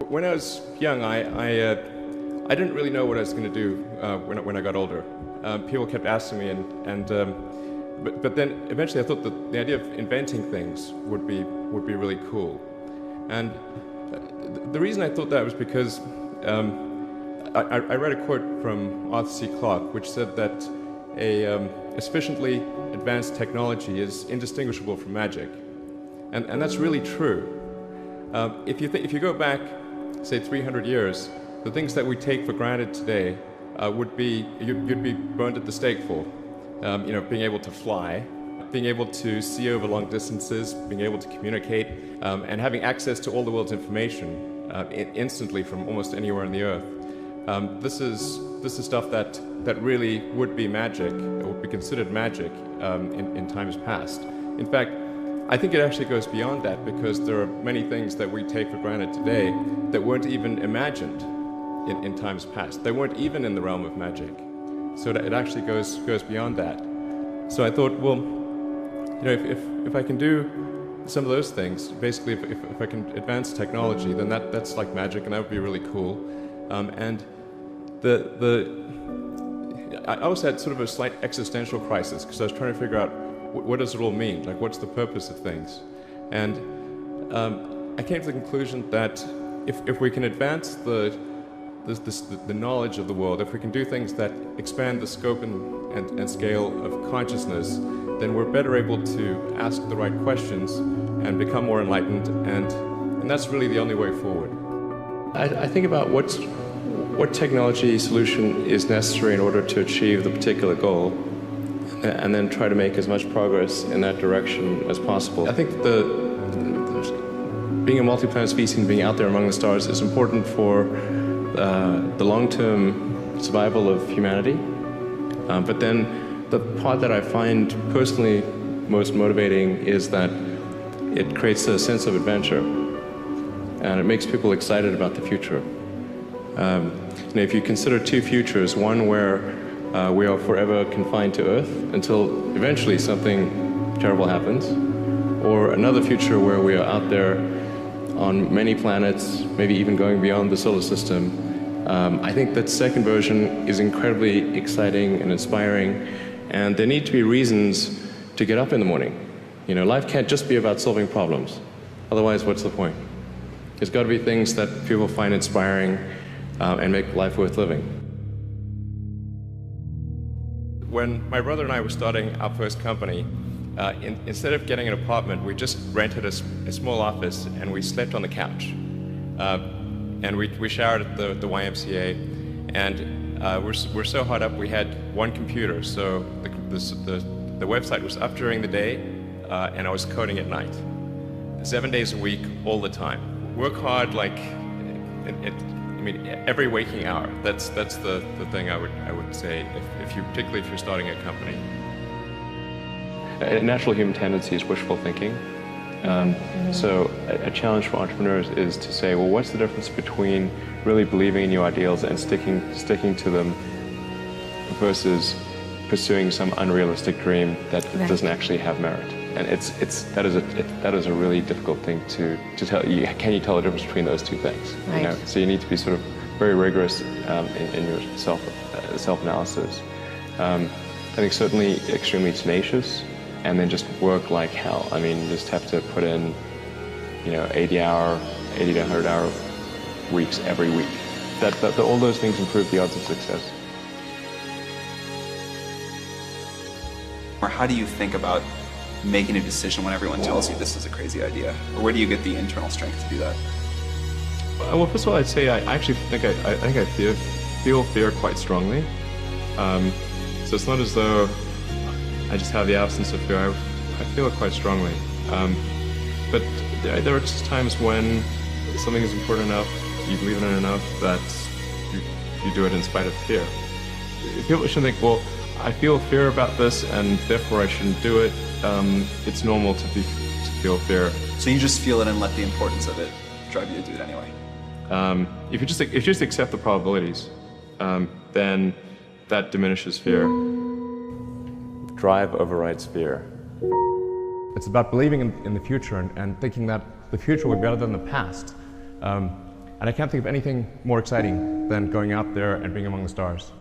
When I was young, I didn't really know what I was going to do when I got older. People kept asking me, but then eventually I thought that the idea of inventing things would be really cool. And the reason I thought that was because I read a quote from Arthur C. Clarke, which said that a sufficiently advanced technology is indistinguishable from magic, and that's really true. If you go back, say 300 years, the things that we take for granted today would be you'd be burned at the stake for. Being able to fly, being able to see over long distances, being able to communicate, and having access to all the world's information instantly from almost anywhere on the earth. This is stuff that really would be magic, or would be considered magic in times past. In fact, I think it actually goes beyond that, because there are many things that we take for granted today that weren't even imagined in times past. They weren't even in the realm of magic. So it actually goes beyond that. So I thought, well, if I can do some of those things, basically if I can advance technology, then that's like magic, and that would be really cool. And I also had sort of a slight existential crisis, because I was trying to figure out what does it all mean? Like, what's the purpose of things? And I came to the conclusion that if we can advance the knowledge of the world, if we can do things that expand the scope and scale of consciousness, then we're better able to ask the right questions and become more enlightened, and that's really the only way forward. I think about what technology solution is necessary in order to achieve the particular goal, and then try to make as much progress in that direction as possible. I think being a multi-planet species and being out there among the stars is important for the long-term survival of humanity. But then the part that I find personally most motivating is that it creates a sense of adventure, and it makes people excited about the future. If you consider two futures, one where we are forever confined to Earth until eventually something terrible happens, or another future where we are out there on many planets, maybe even going beyond the solar system, I think that second version is incredibly exciting and inspiring, and there need to be reasons to get up in the morning. Life can't just be about solving problems. Otherwise, what's the point? There's got to be things that people find inspiring and make life worth living. When my brother and I were starting our first company, instead of getting an apartment, we just rented a small office, and we slept on the couch. And we showered at the YMCA, and we're so hot up we had one computer, so the website was up during the day, and I was coding at night. 7 days a week, all the time. Work hard, like, every waking hour. That's the thing I would say, particularly if you're starting a company. A natural human tendency is wishful thinking. So a challenge for entrepreneurs is to say, well, what's the difference between really believing in your ideals and sticking to them versus pursuing some unrealistic dream that doesn't actually have merit? And that is a really difficult thing to tell. Can you tell the difference between those two things? Right. So you need to be sort of very rigorous in your self-analysis. I think certainly extremely tenacious, and then just work like hell. You just have to put in, 80 to 100-hour weeks every week. All those things improve the odds of success. Or how do you think about making a decision when everyone tells you this is a crazy idea? Or where do you get the internal strength to do that? Well, first of all, I'd say I actually think I feel fear quite strongly. So it's not as though I just have the absence of fear. I feel it quite strongly. But there are just times when something is important enough, you believe in it enough, that you do it in spite of fear. People shouldn't think, well, I feel fear about this, and therefore I shouldn't do it. It's normal to feel fear. So you just feel it and let the importance of it drive you to do it anyway? If you just accept the probabilities, then that diminishes fear. Drive overrides fear. It's about believing in the future and thinking that the future will be better than the past. And I can't think of anything more exciting than going out there and being among the stars.